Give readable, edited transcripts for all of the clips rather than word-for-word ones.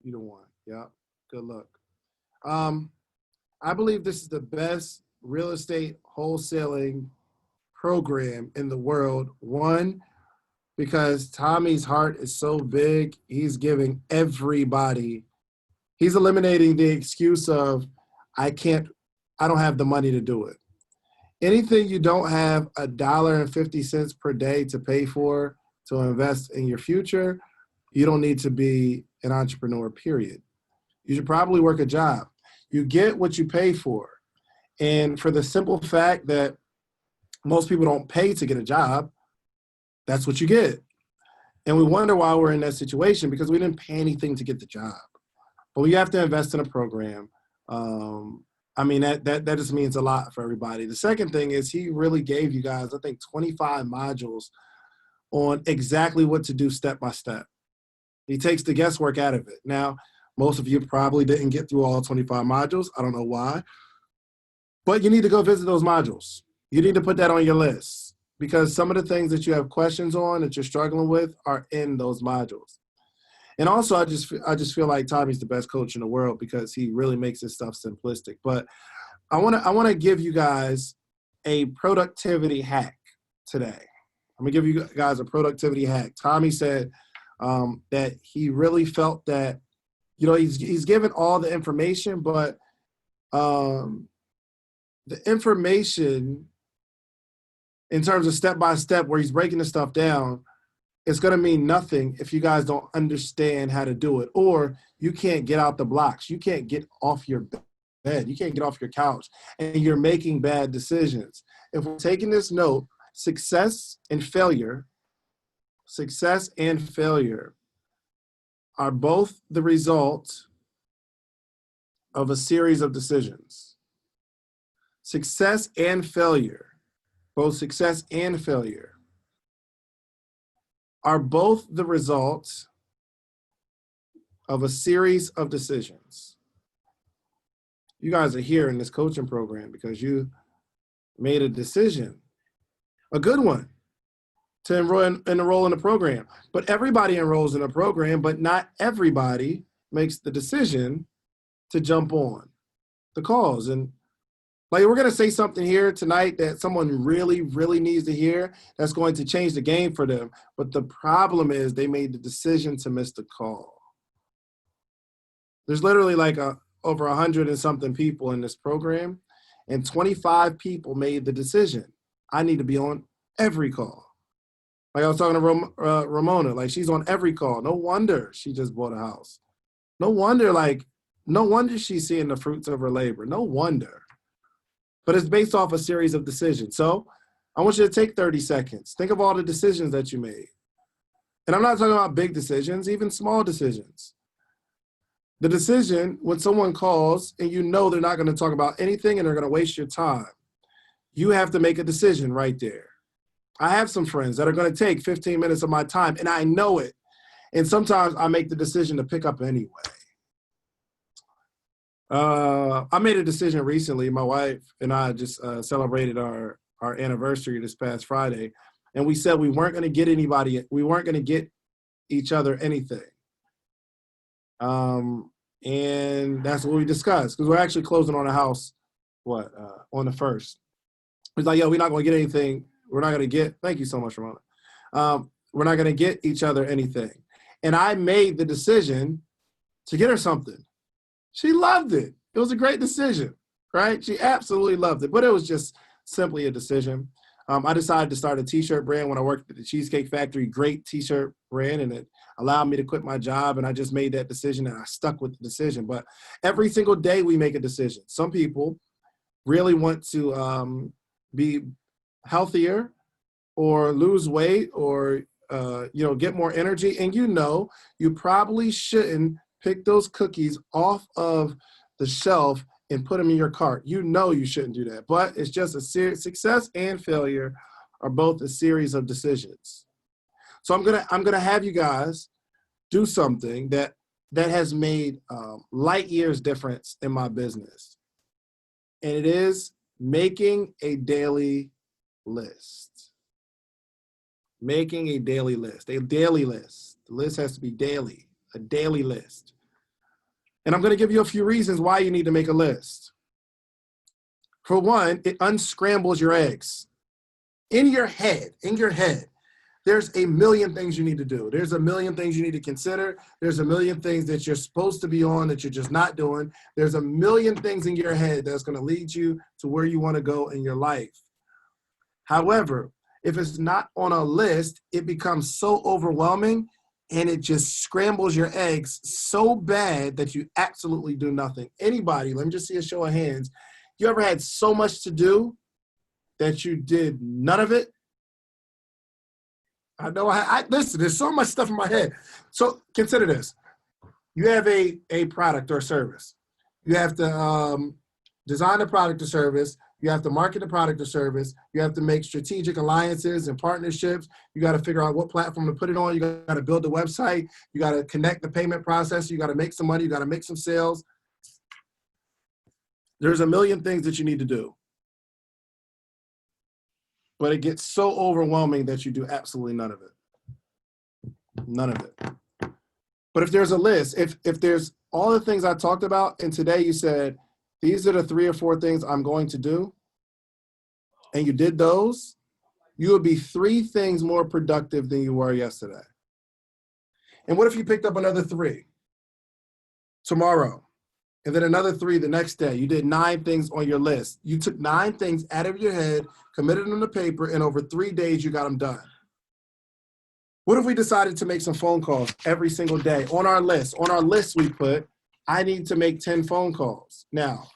You the one. Yeah. Good luck. Um, I believe this is the best real estate wholesaling program in the world. One, because Tommy's heart is so big, he's giving everybody, he's eliminating the excuse of, I can't, I don't have the money to do it. Anything you don't have $1.50 per day to pay for to invest in your future, you don't need to be an entrepreneur, period. You should probably work a job. You get what you pay for. And for the simple fact that most people don't pay to get a job, that's what you get. And we wonder why we're in that situation because we didn't pay anything to get the job. But we have to invest in a program. I mean, that just means a lot for everybody. The second thing is he really gave you guys, I think, 25 modules on exactly what to do step by step. He takes the guesswork out of it. Now, most of you probably didn't get through all 25 modules. I don't know why. But you need to go visit those modules. You need to put that on your list because some of the things that you have questions on that you're struggling with are in those modules. And also, I just feel like Tommy's the best coach in the world because he really makes this stuff simplistic. But I want to give you guys a productivity hack today. I'm gonna give you guys a productivity hack. Tommy said that he really felt that, you know, he's given all the information, but the information in terms of step by step where he's breaking the stuff down, it's going to mean nothing if you guys don't understand how to do it, or you can't get out the blocks. You can't get off your bed. You can't get off your couch, and you're making bad decisions. If we're taking this note, success and failure are both the result of a series of decisions. Success and failure, both success and failure, are both the result of a series of decisions. You guys are here in this coaching program because you made a decision, a good one, to enroll in the program. But everybody enrolls in a program, but not everybody makes the decision to jump on the calls. And like, we're going to say something here tonight that someone really, really needs to hear that's going to change the game for them. But the problem is they made the decision to miss the call. There's literally like over 100 and something people in this program, and 25 people made the decision. I need to be on every call. Like I was talking to Ramona, like she's on every call. No wonder she just bought a house. No wonder she's seeing the fruits of her labor. No wonder. But it's based off a series of decisions. So I want you to take 30 seconds. Think of all the decisions that you made. And I'm not talking about big decisions, even small decisions. The decision when someone calls and you know they're not going to talk about anything and they're going to waste your time, you have to make a decision right there. I have some friends that are going to take 15 minutes of my time, and I know it. And sometimes I make the decision to pick up anyway. I made a decision recently. My wife and I just celebrated our anniversary this past Friday, and we said we weren't going to get each other anything. And that's what we discussed, because we're actually closing on a house, on the 1st. It's like, yo, we're not going to get anything. We're not going to get, thank you so much, Ramona. We're not going to get each other anything. And I made the decision to get her something. She loved it. It was a great decision, right? She absolutely loved it, but it was just simply a decision. I decided to start a t-shirt brand when I worked at the Cheesecake Factory, great t-shirt brand, and it allowed me to quit my job, and I just made that decision, and I stuck with the decision. But every single day we make a decision. Some people really want to be healthier or lose weight or get more energy, and you probably shouldn't pick those cookies off of the shelf and put them in your cart. You shouldn't do that, but it's just a series. Success and failure are both a series of decisions. So I'm gonna have you guys do something that has made light years difference in my business, and it is making a daily list. Making a daily list. A daily list. The list has to be daily. A daily list. And I'm going to give you a few reasons why you need to make a list. For one, it unscrambles your eggs. In your head, there's a million things you need to do. There's a million things you need to consider. There's a million things that you're supposed to be on that you're just not doing. There's a million things in your head that's going to lead you to where you want to go in your life. However, if it's not on a list, it becomes so overwhelming and it just scrambles your eggs so bad that you absolutely do nothing. Anybody, let me just see a show of hands. You ever had so much to do that you did none of it? I know, listen, there's so much stuff in my head. So consider this. You have a product or service. You have to design the product or service. You have to market the product or service. You have to make strategic alliances and partnerships. You got to figure out what platform to put it on. You got to build the website. You got to connect the payment process. You got to make some money. You got to make some sales. There's a million things that you need to do. But it gets so overwhelming that you do absolutely none of it. None of it. But if there's a list, if there's all the things I talked about, and today you said, these are the 3 or 4 things I'm going to do, and you did those, you would be 3 things more productive than you were yesterday. And what if you picked up another 3 tomorrow, and then another 3 the next day? You did 9 things on your list. You took 9 things out of your head, committed them to paper, and over 3 days, you got them done. What if we decided to make some phone calls every single day on our list? On our list, we put, I need to make 10 phone calls. Now,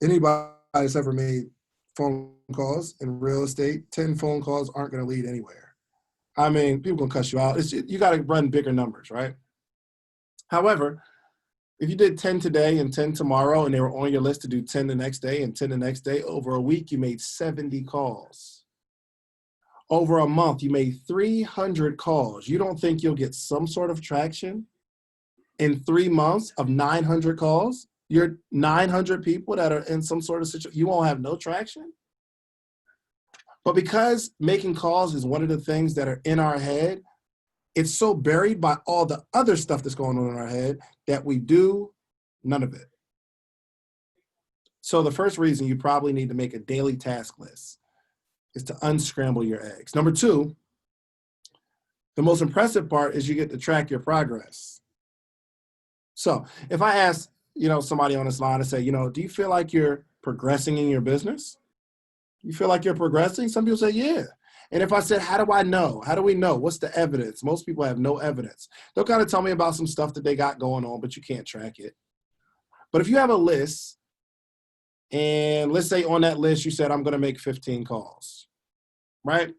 anybody that's ever made phone calls in real estate, 10 phone calls aren't going to lead anywhere. I mean, people can cuss you out. You got to run bigger numbers, right? However, if you did 10 today and 10 tomorrow, and they were on your list to do 10 the next day and 10 the next day, over a week, you made 70 calls. Over a month, you made 300 calls. You don't think you'll get some sort of traction in 3 months of 900 calls? You're 900 people that are in some sort of situation, you won't have no traction? But because making calls is one of the things that are in our head, it's so buried by all the other stuff that's going on in our head that we do none of it. So the first reason you probably need to make a daily task list is to unscramble your eggs. Number 2, the most impressive part is you get to track your progress. So if I ask, somebody on this line to say, do you feel like you're progressing in your business? You feel like you're progressing? Some people say, yeah. And if I said, how do I know? How do we know? What's the evidence? Most people have no evidence. They'll kind of tell me about some stuff that they got going on, but you can't track it. But if you have a list, and let's say on that list, you said, I'm going to make 15 calls, right?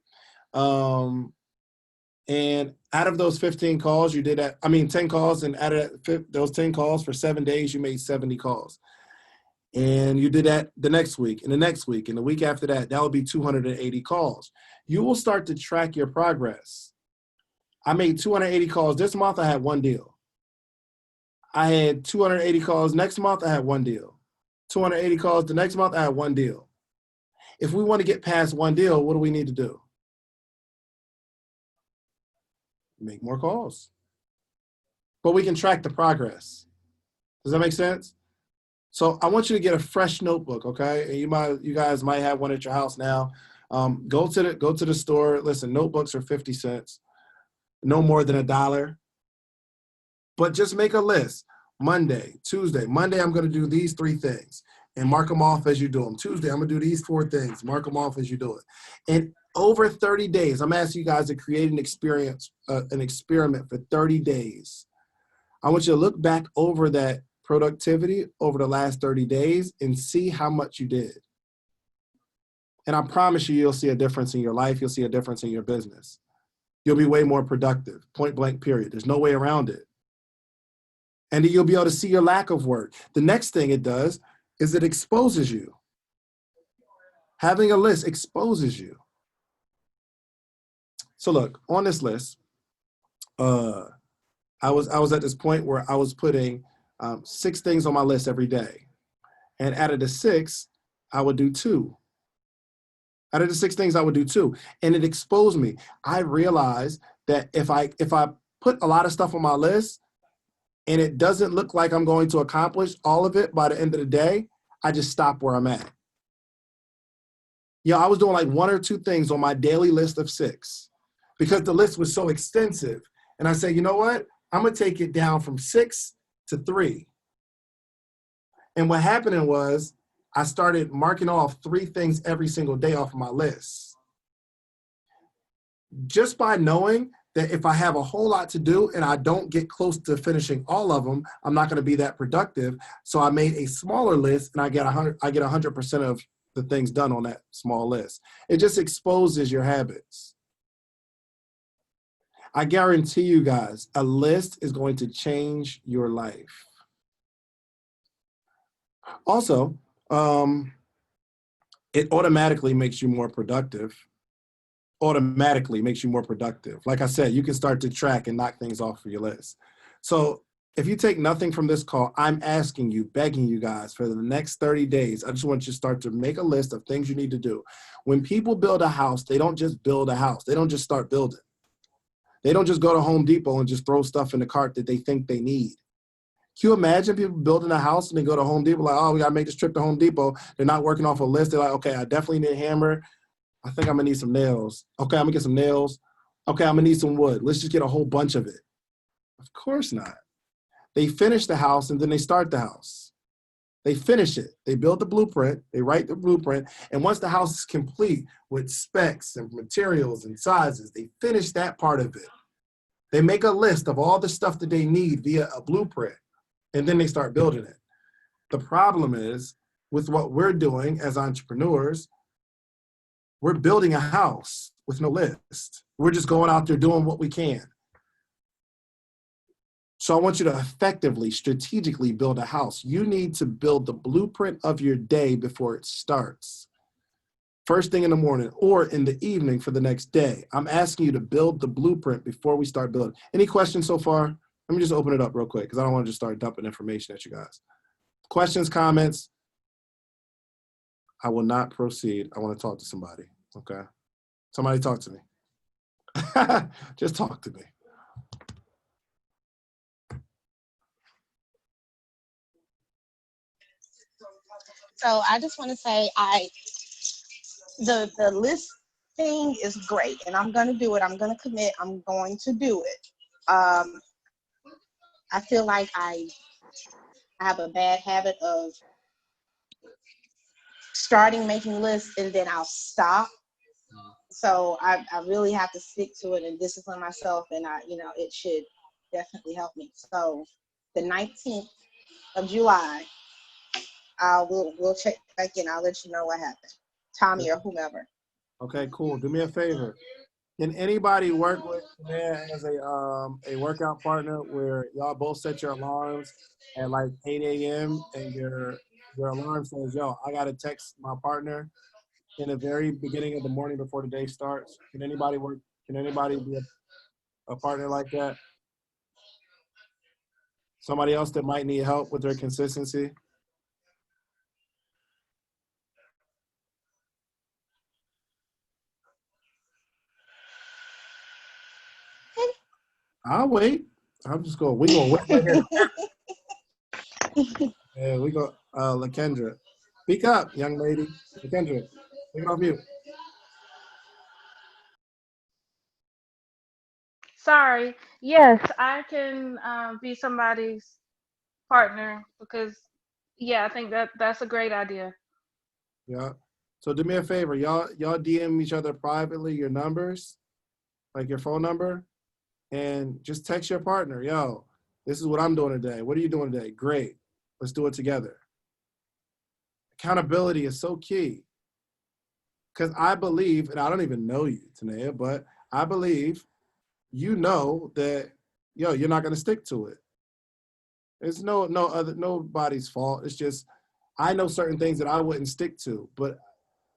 And out of those 15 calls, you did 10 calls, and out of those 10 calls for 7 days, you made 70 calls. And you did that the next week, and the next week, and the week after that, that would be 280 calls. You will start to track your progress. I made 280 calls this month, I had 1 deal. I had 280 calls next month, I had 1 deal. 280 calls the next month, I had 1 deal. If we want to get past 1 deal, what do we need to do? Make more calls. But we can track the progress. Does that make sense? So I want you to get a fresh notebook, okay? And you guys might have one at your house now. Go to the store. Listen, notebooks are 50 cents, no more than $1. But just make a list. Monday, Tuesday. Monday, I'm going to do these 3 things and mark them off as you do them. Tuesday, I'm going to do these 4 things. Mark them off as you do it. And over 30 days, I'm asking you guys to create an experiment for 30 days. I want you to look back over that productivity over the last 30 days and see how much you did. And I promise you'll see a difference in your life. You'll see a difference in your business. You'll be way more productive, point blank, period. There's no way around it. And you'll be able to see your lack of work. The next thing it does is it exposes you. Having a list exposes you. So look, on this list, I was at this point where I was putting 6 things on my list every day. And out of the 6, I would do 2. Out of the 6 things, I would do 2. And it exposed me. I realized that if I put a lot of stuff on my list, and it doesn't look like I'm going to accomplish all of it by the end of the day, I just stop where I'm at. I was doing like 1 or 2 things on my daily list of 6 because the list was so extensive. And I said, you know what? I'm going to take it down from 6 to 3. And what happened was I started marking off 3 things every single day off of my list. Just by knowing that if I have a whole lot to do and I don't get close to finishing all of them, I'm not going to be that productive. So I made a smaller list and I get 100% of the things done on that small list. It just exposes your habits. I guarantee you guys, a list is going to change your life. Also, it automatically makes you more productive. Automatically makes you more productive. Like I said, you can start to track and knock things off of your list. So if you take nothing from this call, I'm asking you, begging you guys for the next 30 days, I just want you to start to make a list of things you need to do. When people build a house, they don't just build a house. They don't just start building. They don't just go to Home Depot and just throw stuff in the cart that they think they need. Can you imagine people building a house and they go to Home Depot like, oh, we got to make this trip to Home Depot. They're not working off a list. They're like, okay, I definitely need a hammer. I think I'm going to need some nails. Okay, I'm going to get some nails. Okay, I'm going to need some wood. Let's just get a whole bunch of it. Of course not. They finish the house and then they start the house. They finish it. They build the blueprint. They write the blueprint. And once the house is complete with specs and materials and sizes, they finish that part of it. They make a list of all the stuff that they need via a blueprint, and then they start building it. The problem is with what we're doing as entrepreneurs, we're building a house with no list. We're just going out there doing what we can. So I want you to effectively, strategically build a house. You need to build the blueprint of your day before it starts. First thing in the morning or in the evening for the next day. I'm asking you to build the blueprint before we start building. Any questions so far? Let me just open it up real quick because I don't want to just start dumping information at you guys. Questions, comments? I will not proceed. I want to talk to somebody, okay? Somebody talk to me. Just talk to me. So I just want to say the list thing is great, and I'm going to do it. I'm going to commit. I'm going to do it. I feel like I have a bad habit of starting making lists and then I'll stop. So I really have to stick to it and discipline myself, and it should definitely help me. So the 19th of July, we'll check back in. I'll let you know what happened, Tommy or whomever. Okay, cool. Do me a favor. Can anybody work with there as a workout partner where y'all both set your alarms at like 8 a.m. and your alarm says, yo, I gotta text my partner in the very beginning of the morning before the day starts? Can anybody work? Can anybody be a partner like that? Somebody else that might need help with their consistency? I'll wait. I'm just going. We're gonna wait right here. Yeah, we go. LaKendra, speak up, young lady. LaKendra, take it off mute. Sorry. Yes, I can be somebody's partner because, yeah, I think that's a great idea. Yeah. So do me a favor, y'all DM each other privately your numbers, like your phone number, and just text your partner. Yo, this is what I'm doing today. What are you doing today? Great. Let's do it together. Accountability is so key. Because I believe, and I don't even know you, Tanea, but I believe you know that, you're not going to stick to it. It's nobody's fault. It's just, I know certain things that I wouldn't stick to, but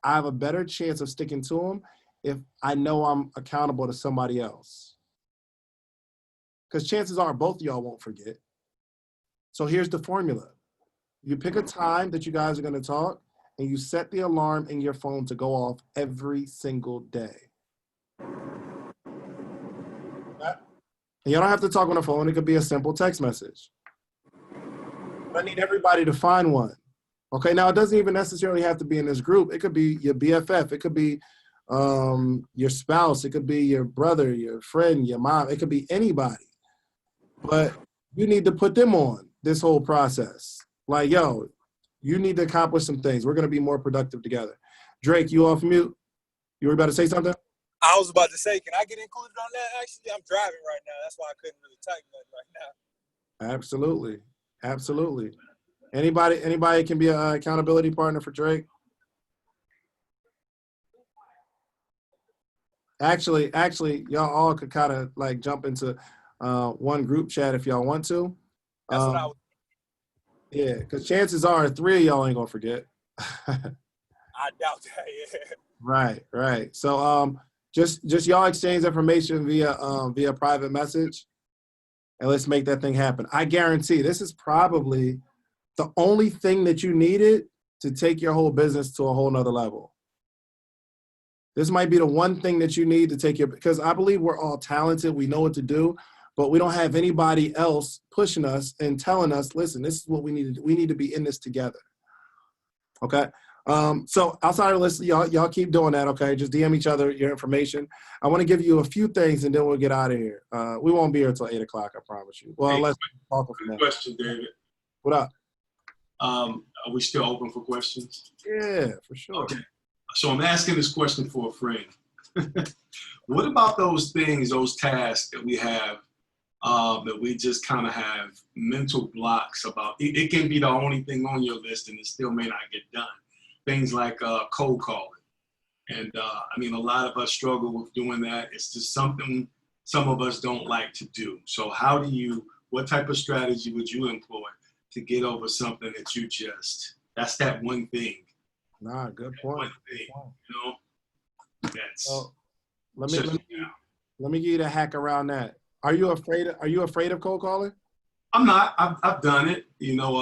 I have a better chance of sticking to them if I know I'm accountable to somebody else. Because chances are both of y'all won't forget. So here's the formula. You pick a time that you guys are going to talk, and you set the alarm in your phone to go off every single day. And you don't have to talk on the phone. It could be a simple text message. But I need everybody to find one. Okay, now it doesn't even necessarily have to be in this group. It could be your BFF. It could be your spouse. It could be your brother, your friend, your mom. It could be anybody. But you need to put them on this whole process. Like, yo, you need to accomplish some things. We're going to be more productive together. Drake, you off mute? You were about to say something? I was about to say, can I get included on that? Actually, I'm driving right now. That's why I couldn't really type nothing right now. Absolutely. Absolutely. Anybody can be an accountability partner for Drake? Actually, y'all all could kind of like jump into one group chat if y'all want to. That's what I was. Yeah, because chances are 3 of y'all ain't gonna forget. I doubt that. Yeah. Right. So just y'all exchange information via private message, and let's make that thing happen. I guarantee this is probably the only thing that you needed to take your whole business to a whole nother level. This might be the one thing that you need to take because I believe we're all talented. We know what to do, but we don't have anybody else pushing us and telling us, listen, this is what we need to do. We need to be in this together. Okay. So outside of this, y'all keep doing that. Okay. Just DM each other your information. I want to give you a few things and then we'll get out of here. We won't be here until 8 o'clock. I promise you. Well, let's talk from that. Question, David. What up? Are we still open for questions? Yeah, for sure. Okay. So I'm asking this question for a friend. What about those things, those tasks that we have that we just kind of have mental blocks about? It can be the only thing on your list and it still may not get done. Things like cold calling. And I mean, a lot of us struggle with doing that. It's just something some of us don't like to do. So what type of strategy would you employ to get over something that that's that one thing? Nah, good point. One thing, you know, that's. Let me give you the hack around that. Are you afraid of cold calling? I'm not. I've done it. You know,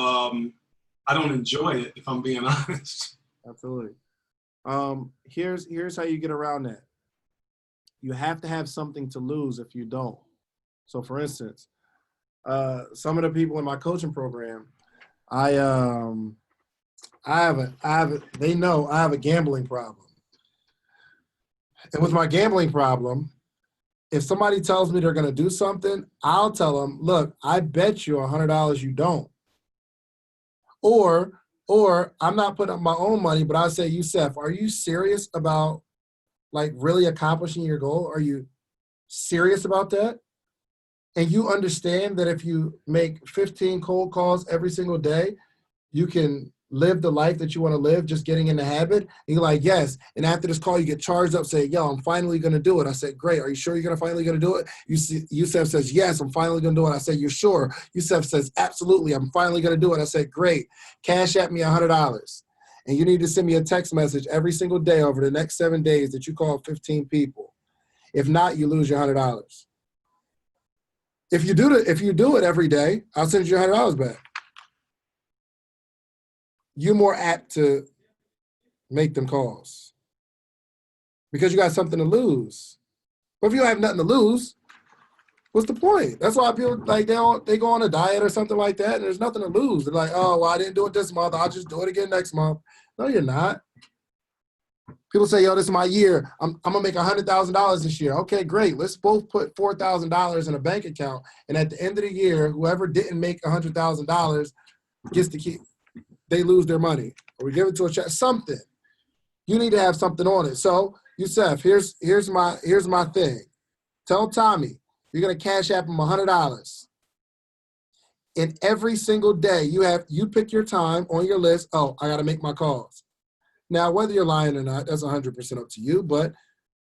I don't enjoy it if I'm being honest. Absolutely. Here's how you get around that. You have to have something to lose if you don't. So for instance, some of the people in my coaching program, they know I have a gambling problem. And with my gambling problem, if somebody tells me they're going to do something, I'll tell them, look, I bet you $100 you don't. Or I'm not putting up my own money, but I say, Youssef, are you serious about like really accomplishing your goal? Are you serious about that? And you understand that if you make 15 cold calls every single day, you can live the life that you want to live, just getting in the habit. And you're like, yes. And after this call, you get charged up, say, yo, I'm finally going to do it. I said, great. Are you sure you're finally going to do it? Youssef says, yes, I'm finally going to do it. I said, you're sure? Youssef says, absolutely. I'm finally going to do it. I said, great. Cash at me $100. And you need to send me a text message every single day over the next 7 days that you call 15 people. If not, you lose your $100. If you do it every day, I'll send you $100 back. You're more apt to make them calls because you got something to lose. But if you don't have nothing to lose, what's the point? That's why people like they go on a diet or something like that, and there's nothing to lose. They're like, oh, well, I didn't do it this month. I'll just do it again next month. No, you're not. People say, yo, this is my year. I'm gonna make $100,000 this year. Okay, great. Let's both put $4,000 in a bank account, and at the end of the year, whoever didn't make $100,000 gets to keep. They lose their money, or we give it to a check. Something. You need to have something on it. So, Youssef, here's my thing. Tell Tommy you're gonna cash app him $100. And every single day you pick your time on your list. Oh, I gotta make my calls. Now, whether you're lying or not, that's 100% up to you. But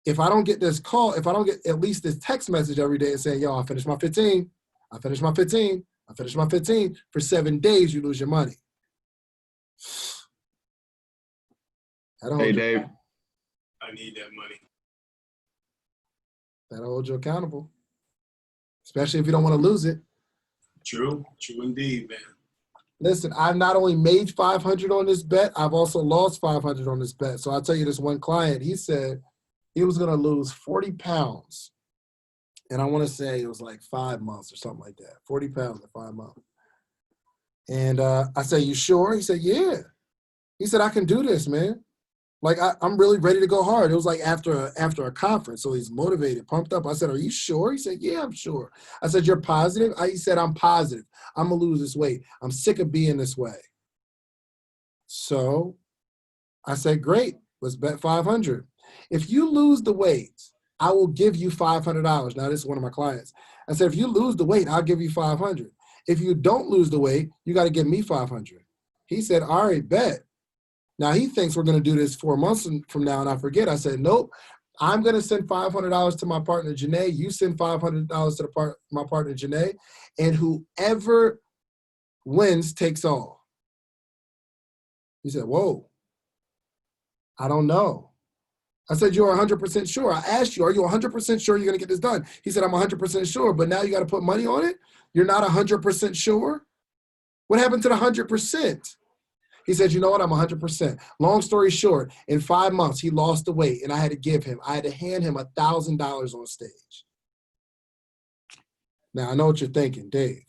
if I don't get this call, if I don't get at least this text message every day saying, yo, I finished my 15, I finished my 15, I finished my 15, for 7 days, you lose your money. Hey, Dave. I need that money. That'll hold you accountable, especially if you don't want to lose it. True indeed, man. Listen, I've not only made 500 on this bet, I've also lost 500 on this bet. So I'll tell you this one client, he said he was going to lose 40 pounds And I want to say it was like 5 months or something like that, 40 pounds in 5 months. And I said, you sure? He said, yeah. He said, I can do this, man. Like, I'm really ready to go hard. It was like after a conference, so he's motivated, pumped up. I said, are you sure? He said, yeah, I'm sure. I said, you're positive? He said, I'm positive. I'm going to lose this weight. I'm sick of being this way. So I said, great, let's bet 500. If you lose the weight, I will give you $500. Now, this is one of my clients. I said, if you lose the weight, I'll give you 500. If you don't lose the weight, you got to give me 500. He said, all right, bet. Now, he thinks we're going to do this 4 months from now, and I forget. I said, nope, I'm going to send $500 to my partner, Janae. You send $500 to my partner, Janae, and whoever wins takes all. He said, whoa, I don't know. I said, you're 100% sure. I asked you, are you 100% sure you're going to get this done? He said, I'm 100% sure, but now you got to put money on it? You're not 100% sure? What happened to the 100%? He said, you know what, I'm 100%. Long story short, in 5 months, he lost the weight, and I had to hand him $1,000 on stage. Now, I know what you're thinking, Dave.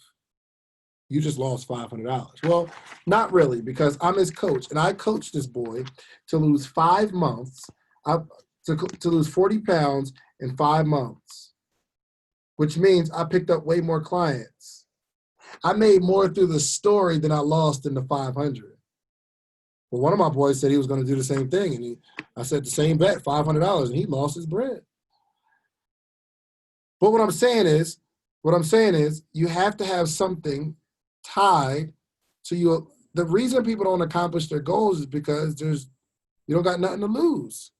You just lost $500. Well, not really, because I'm his coach, and I coached this boy to lose 5 months, to lose 40 pounds in 5 months, which means I picked up way more clients. I made more through the story than I lost in the 500. Well, one of my boys said he was going to do the same thing, and I said the same bet, $500, and he lost his bread. But what I'm saying is, you have to have something tied to you. The reason people don't accomplish their goals is because you don't got nothing to lose.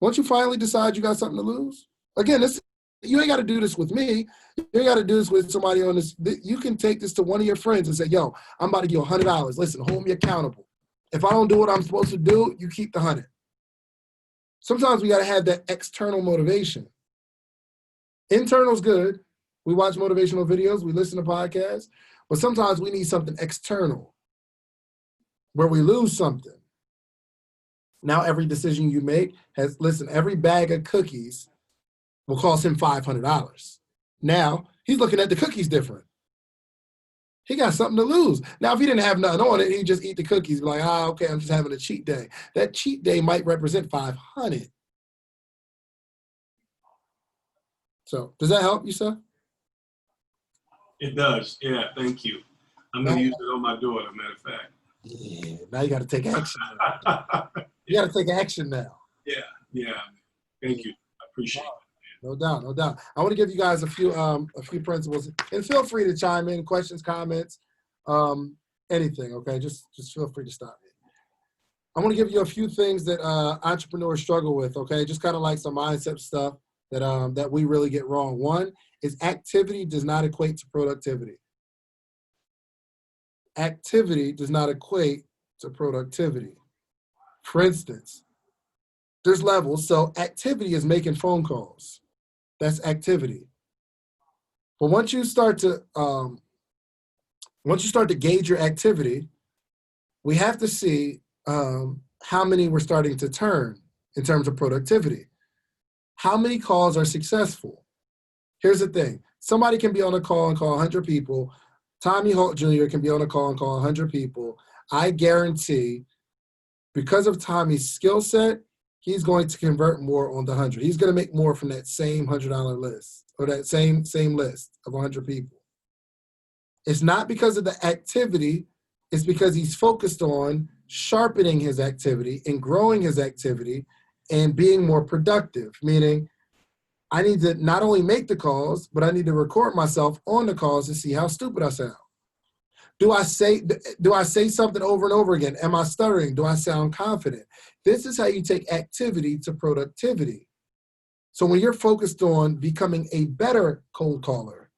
Once you finally decide you got something to lose, again, you ain't got to do this with me. You ain't got to do this with somebody on this. You can take this to one of your friends and say, yo, I'm about to give you $100. Listen, hold me accountable. If I don't do what I'm supposed to do, you keep the 100. Sometimes we got to have that external motivation. Internal's good. We watch motivational videos, we listen to podcasts, but sometimes we need something external where we lose something. Now every decision you make every bag of cookies will cost him $500. Now he's looking at the cookies different. He got something to lose. Now, if he didn't have nothing on it, he'd just eat the cookies, be like, okay, I'm just having a cheat day. That cheat day might represent 500. So, does that help you, sir? It does. Yeah, thank you. I'm going to use it on my daughter, matter of fact. Yeah, now you got to take action. You got to take action now. Yeah. Thank you. I appreciate it. No doubt, no doubt. I want to give you guys a few principles, and feel free to chime in, questions, comments, anything. Okay, just feel free to stop me. I want to give you a few things that entrepreneurs struggle with. Okay, just kind of like some mindset stuff that we really get wrong. One is activity does not equate to productivity. Activity does not equate to productivity. For instance, there's levels. So activity is making phone calls. That's activity. But once you start to gauge your activity, we have to see how many we're starting to turn in terms of productivity. How many calls are successful? Here's the thing. Somebody can be on a call and call 100 people. Tommy Holt Jr. can be on a call and call 100 people. I guarantee, because of Tommy's skill set, he's going to convert more on the 100. He's going to make more from that same $100 list, or that same list of 100 people. It's not because of the activity. It's because he's focused on sharpening his activity and growing his activity and being more productive, meaning I need to not only make the calls, but I need to record myself on the calls to see how stupid I sound. Do I say something over and over again? Am I stuttering? Do I sound confident? This is how you take activity to productivity. So when you're focused on becoming a better cold caller,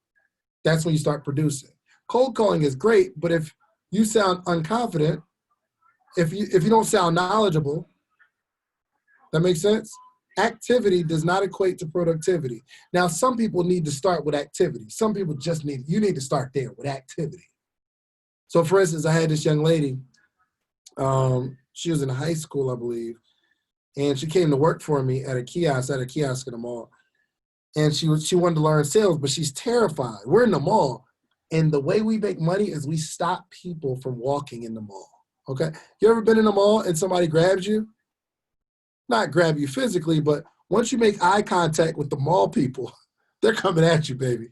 that's when you start producing. Cold calling is great, but if you sound unconfident, if you don't sound knowledgeable, that makes sense? Activity does not equate to productivity. Now, some people need to start with activity. Some people you need to start there with activity. So for instance, I had this young lady, she was in high school, I believe, and she came to work for me at a kiosk in the mall. and she wanted to learn sales, but she's terrified. We're in the mall, and the way we make money is we stop people from walking in the mall. Okay, you ever been in the mall and somebody grabs you? Not grab you physically, but once you make eye contact with the mall people, they're coming at you, baby.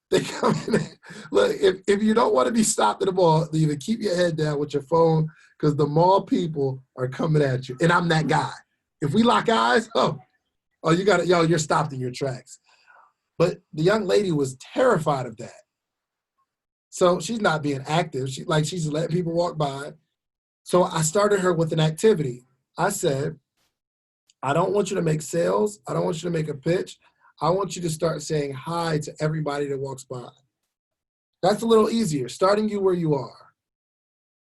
They coming at, look, if you don't want to be stopped at the mall, either keep your head down with your phone, because the mall people are coming at you. And I'm that guy. If we lock eyes, you got it, you're stopped in your tracks. But the young lady was terrified of that. So she's not being active. She's just letting people walk by. So I started her with an activity. I said, I don't want you to make sales. I don't want you to make a pitch. I want you to start saying hi to everybody that walks by. That's a little easier, starting you where you are.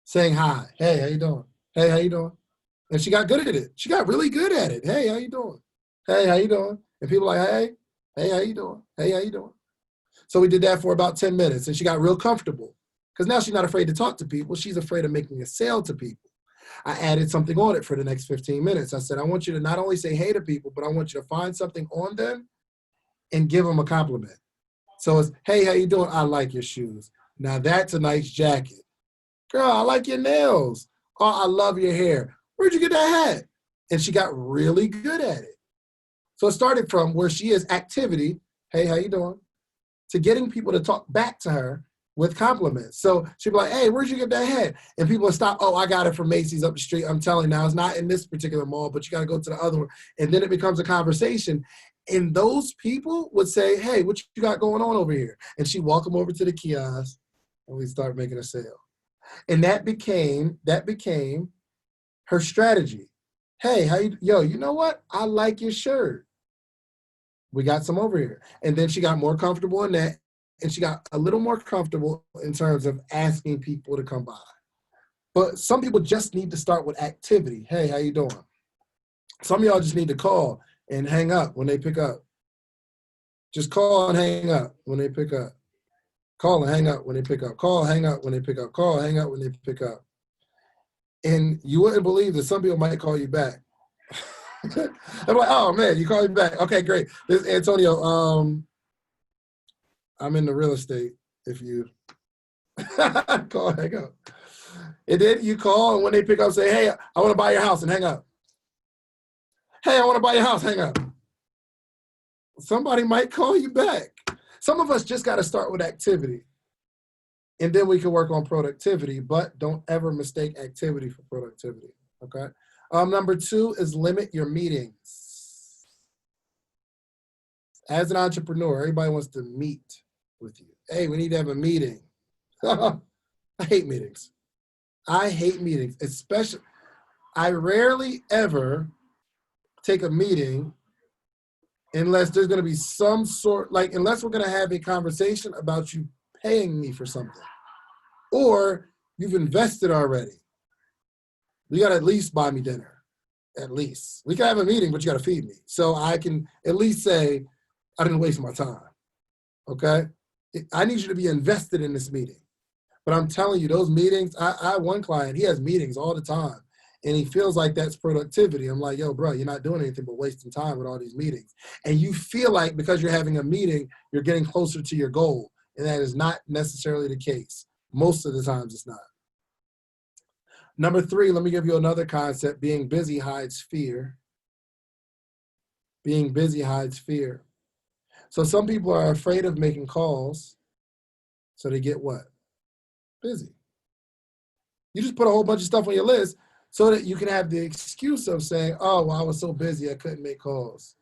Saying hi. Hey, how you doing? Hey, how you doing? And she got good at it. She got really good at it. Hey, how you doing? Hey, how you doing? And people are like, hey, how you doing? Hey, how you doing? So we did that for about 10 minutes, and she got real comfortable, because now she's not afraid to talk to people. She's afraid of making a sale to people. I added something on it for the next 15 minutes. I said, I want you to not only say hey to people, but I want you to find something on them and give them a compliment. So it's, hey, how you doing? I like your shoes. Now that's a nice jacket. Girl, I like your nails. Oh, I love your hair. Where'd you get that hat? And she got really good at it. So it started from where she is, activity, hey, how you doing? To getting people to talk back to her with compliments. So she'd be like, hey, where'd you get that hat? And people would stop, oh, I got it from Macy's up the street. I'm telling you now, it's not in this particular mall, but you got to go to the other one. And then it becomes a conversation. And those people would say, hey, what you got going on over here? And she'd walk them over to the kiosk, and we'd start making a sale. And that became her strategy. Hey, you know what? I like your shirt. We got some over here. And then she got more comfortable in that, and she got a little more comfortable in terms of asking people to come by. But some people just need to start with activity. Hey, how you doing? Some of y'all just need to call and hang up when they pick up. Just call and hang up when they pick up. Call and hang up when they pick up. Call, hang up when they pick up. Call, hang up when they pick up. And you wouldn't believe that some people might call you back. I'm like, oh man, you called me back. Okay, great. This is Antonio. I'm in the real estate. If you call, hang up. And then you call, and when they pick up, say, hey, I want to buy your house, and hang up. Hey, I want to buy your house, hang up. Somebody might call you back. Some of us just got to start with activity, and then we can work on productivity, but don't ever mistake activity for productivity, okay? Number 2 is limit your meetings. As an entrepreneur, everybody wants to meet with you. Hey, we need to have a meeting. I hate meetings. I hate meetings, especially, I rarely ever take a meeting unless there's going to be some sort, unless we're going to have a conversation about you paying me for something, or you've invested already. You got to at least buy me dinner, at least. We can have a meeting, but you got to feed me. So I can at least say, I didn't waste my time, okay? I need you to be invested in this meeting. But I'm telling you, those meetings, I have one client, he has meetings all the time, and he feels like that's productivity. I'm like, yo, bro, you're not doing anything but wasting time with all these meetings. And you feel like because you're having a meeting, you're getting closer to your goal, and that is not necessarily the case. Most of the times it's not. Number 3, let me give you another concept. Being busy hides fear. Being busy hides fear. So some people are afraid of making calls, so they get what? Busy. You just put a whole bunch of stuff on your list so that you can have the excuse of saying, oh, well, I was so busy, I couldn't make calls.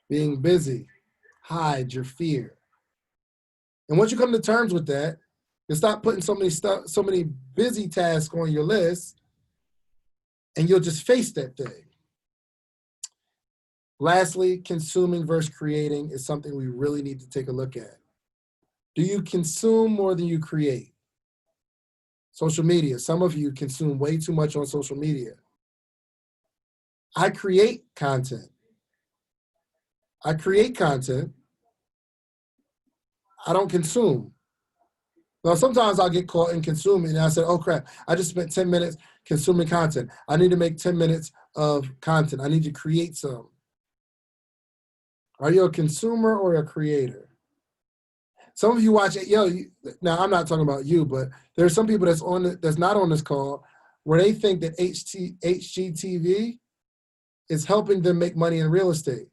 Being busy hides your fear. And once you come to terms with that, you stop putting so many busy tasks on your list, and you'll just face that thing. Lastly, consuming versus creating is something we really need to take a look at. Do you consume more than you create? Social media. Some of you consume way too much on social media. I create content. I don't consume. Now, sometimes I'll get caught in consuming, and I said, oh crap, I just spent 10 minutes consuming content. I need to make 10 minutes of content. I need to create some. Are you a consumer or a creator? Some of you watch it, now I'm not talking about you, but there's some people that's not on this call where they think that HGTV is helping them make money in real estate.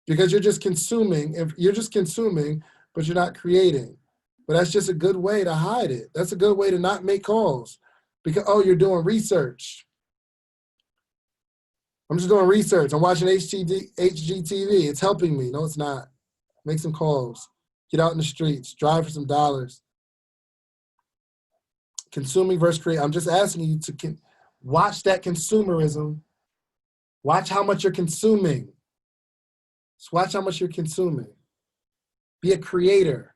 Because you're just consuming, but you're not creating. But that's just a good way to hide it. That's a good way to not make calls. Because, you're doing research. I'm just doing research. I'm watching HGTV. It's helping me. No, it's not. Make some calls. Get out in the streets. Drive for some dollars. Consuming versus creating. I'm just asking you to watch that consumerism. Watch how much you're consuming. Just watch how much you're consuming. Be a creator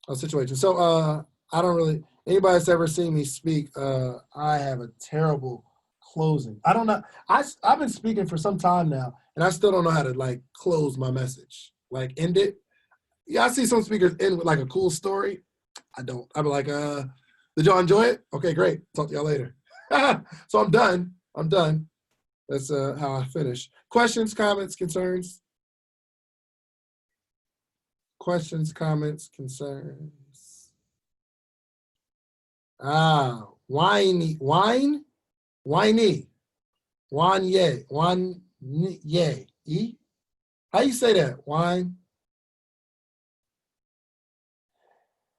of situation. So I don't really, anybody that's ever seen me speak, I have a terrible closing. I don't know. I've been speaking for some time now, and I still don't know how to like close my message, like end it. Yeah, I see some speakers end with like a cool story. I don't. I'm like, did y'all enjoy it? Okay, great. Talk to y'all later. So I'm done. That's how I finish. Questions, comments, concerns? Questions, comments, concerns? Whiny. Wanye. E? How you say that? Wine?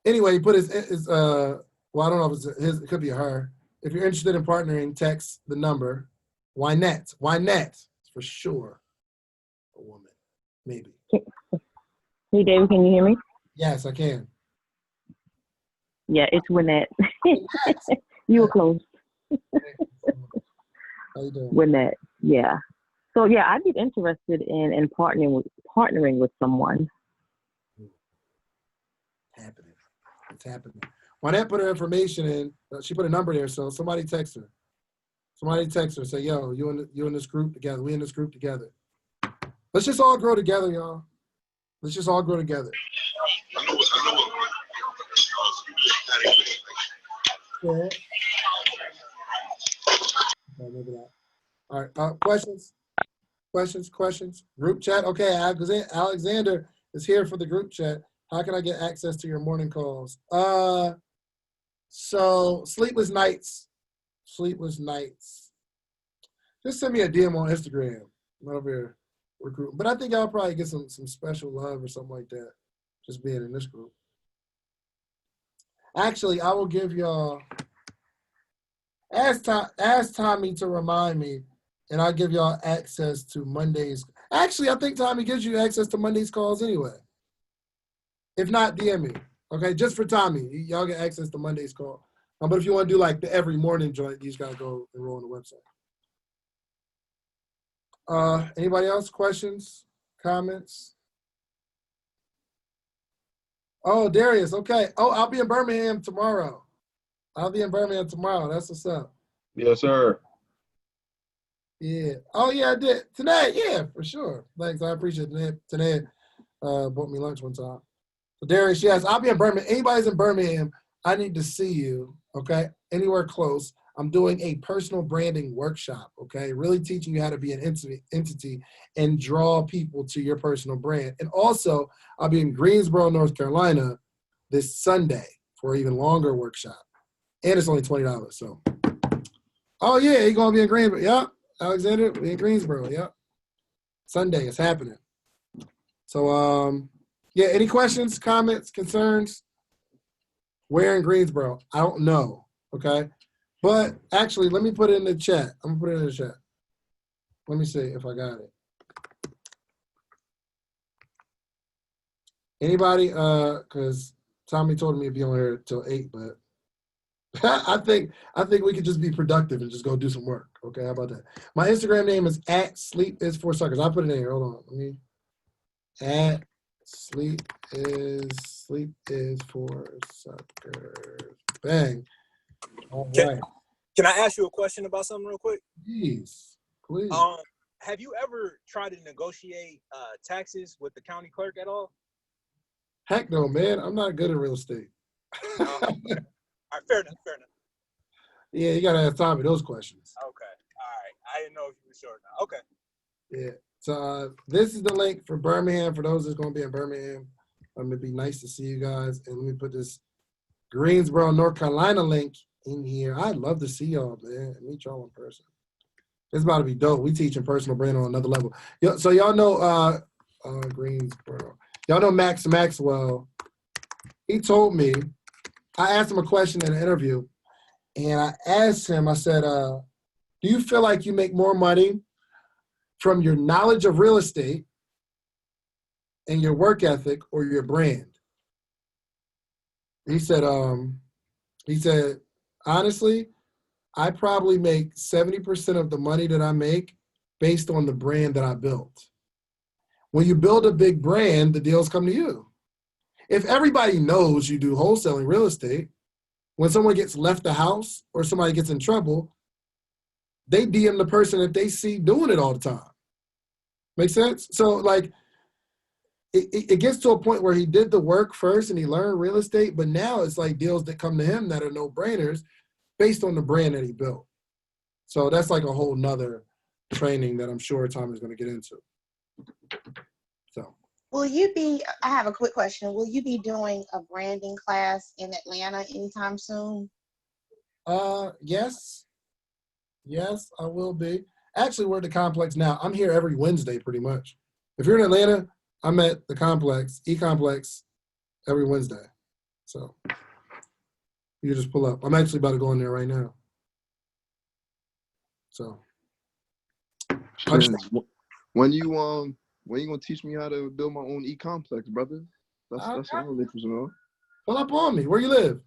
Anyway, he put his well, I don't know if it's his, it could be her. If you're interested in partnering, text the number. Wynette for sure. A woman, maybe. Hey, David, can you hear me? Yes, I can. Yeah, it's Wynette. You were close. How you doing? Wynette, yeah. So, yeah, I'd be interested in partnering with someone. It's happening. Wynette put her information in. She put a number there, so somebody text her. Say, yo, you in this group together. We in this group together. Let's just all grow together, y'all. Let's just all grow together. Yeah. Maybe not. All right. Questions. Group chat. Okay, Alexander is here for the group chat. How can I get access to your morning calls? So sleepless nights. Just send me a DM on Instagram. I'm over here recruiting. But I think I'll probably get some special love or something like that. Just being in this group. Actually, I will give y'all, ask Tommy to remind me, and I'll give y'all access to Mondays. Actually, I think Tommy gives you access to Mondays calls anyway. If not, DM me. Okay, just for Tommy. Y'all get access to Mondays call. But if you want to do like the every morning joint, you just gotta go enroll on the website. Anybody else? Questions? Comments? Oh, Darius, okay. Oh, I'll be in Birmingham tomorrow. That's what's up. Yes, sir. Yeah. Oh, yeah, I did. Tonight, yeah, for sure. Thanks. I appreciate it. Tonight bought me lunch one time. So Darius, yes, I'll be in Birmingham. Anybody's in Birmingham, I need to see you, okay? Anywhere close. I'm doing a personal branding workshop, okay? Really teaching you how to be an entity and draw people to your personal brand. And also, I'll be in Greensboro, North Carolina this Sunday for an even longer workshop. And it's only $20, so. Oh, yeah, you're going to be in Greensboro. Yep, Alexander, we in Greensboro, yep. Sunday, it's happening. So, yeah, any questions, comments, concerns? Where in Greensboro? I don't know, okay? But actually, let me put it in the chat. I'm going to put it in the chat. Let me see if I got it. Anybody? Because Tommy told me to be on here till 8, but I think we could just be productive and just go do some work. Okay, how about that? My Instagram name is @sleepisforsuckers. I put it in here. Hold on. Let me @sleep is for suckers. Bang. All right. Can I ask you a question about something real quick? Please. Have you ever tried to negotiate taxes with the county clerk at all? Heck no, man. I'm not good at real estate. All right, fair enough. Yeah, you gotta ask Tommy those questions. Okay, all right. I didn't know if you were sure now. Okay. Yeah. So this is the link for Birmingham. For those that's going to be in Birmingham, it'd be nice to see you guys. And let me put this Greensboro, North Carolina link in here. I'd love to see y'all, man. Meet y'all in person. It's about to be dope. We teaching personal brand on another level. So y'all know Greensboro. Y'all know Max Maxwell. He told me, I asked him a question in an interview, and I asked him, I said, do you feel like you make more money from your knowledge of real estate and your work ethic or your brand? He said, honestly, I probably make 70% of the money that I make based on the brand that I built. When you build a big brand, the deals come to you. If everybody knows you do wholesaling real estate, when someone gets left the house or somebody gets in trouble, they DM the person that they see doing it all the time. Make sense? So like, it gets to a point where he did the work first and he learned real estate, but now it's like deals that come to him that are no-brainers based on the brand that he built. So that's like a whole nother training that I'm sure Tom is going to get into. So. Will you be, I have a quick question. Will you be doing a branding class in Atlanta anytime soon? Yes. Yes, I will be. Actually, we're at the complex now. I'm here every Wednesday pretty much. If you're in Atlanta, I'm at the complex, E-complex, every Wednesday. So you just pull up. I'm actually about to go in there right now. So. Shands, when you gonna teach me how to build my own e-complex, brother? That's what I'm interested in. Pull up on me. Where you live?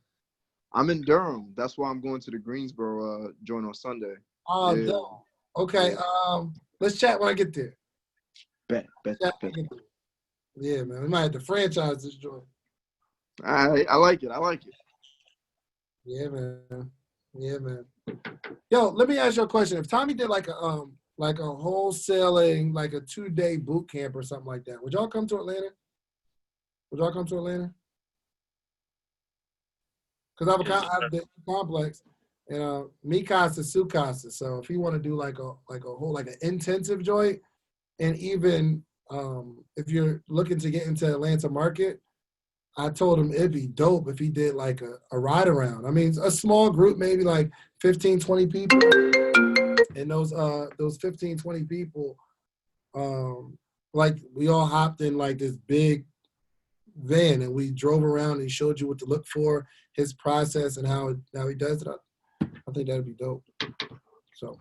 I'm in Durham. That's why I'm going to the Greensboro joint on Sunday. Yeah. Okay. Yeah. Let's chat when I get there. Bet. Yeah, man. We might have to franchise this joint. I like it. Yeah, man. Yo, let me ask you a question. If Tommy did like a wholesaling, like a 2-day boot camp or something like that, would y'all come to Atlanta? Because I have the complex, and me casa, su casa. So if you want to do like an intensive joint, and even if you're looking to get into Atlanta market, I told him it'd be dope if he did like a ride around. I mean, a small group, maybe like 15, 20 people. And those 15, 20 people, like we all hopped in like this big van and we drove around and he showed you what to look for, his process and how he does it. I think that'd be dope. So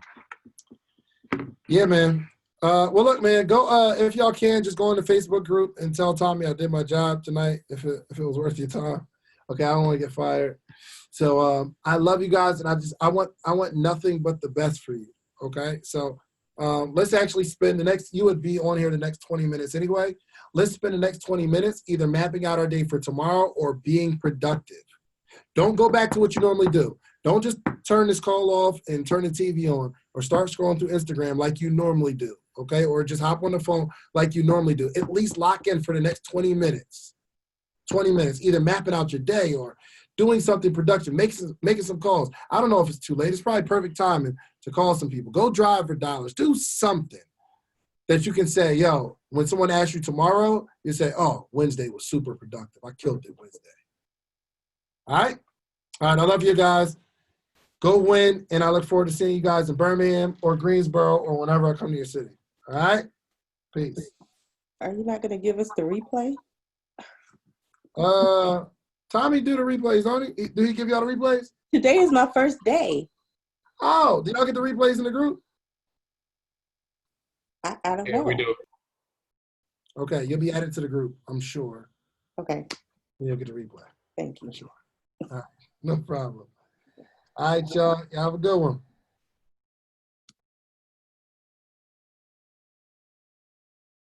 yeah, man. Well, look, man, go if y'all can, just go in the Facebook group and tell Tommy I did my job tonight. If it was worth your time. Okay, I don't want to get fired. So I love you guys, and I want nothing but the best for you. Okay, so let's actually spend you would be on here the next 20 minutes anyway. Let's spend the next 20 minutes either mapping out our day for tomorrow or being productive. Don't go back to what you normally do. Don't just turn this call off and turn the TV on or start scrolling through Instagram like you normally do, okay? Or just hop on the phone like you normally do. At least lock in for the next 20 minutes. 20 minutes, either mapping out your day or doing something productive, making some calls. I don't know if it's too late. It's probably perfect timing to call some people. Go drive for dollars. Do something that you can say, yo, when someone asks you tomorrow, you say, oh, Wednesday was super productive. I killed it Wednesday. All right? All right, I love you guys. Go win, and I look forward to seeing you guys in Birmingham or Greensboro or whenever I come to your city. All right? Peace. Are you not going to give us the replay? Tommy do the replays, don't he? Do he give y'all the replays? Today is my first day. Oh, did y'all get the replays in the group? I don't know. Yeah, we do. Okay, you'll be added to the group, I'm sure. Okay. You'll get the replay. Thank you. For sure. All right, no problem. All right, y'all. Y'all have a good one.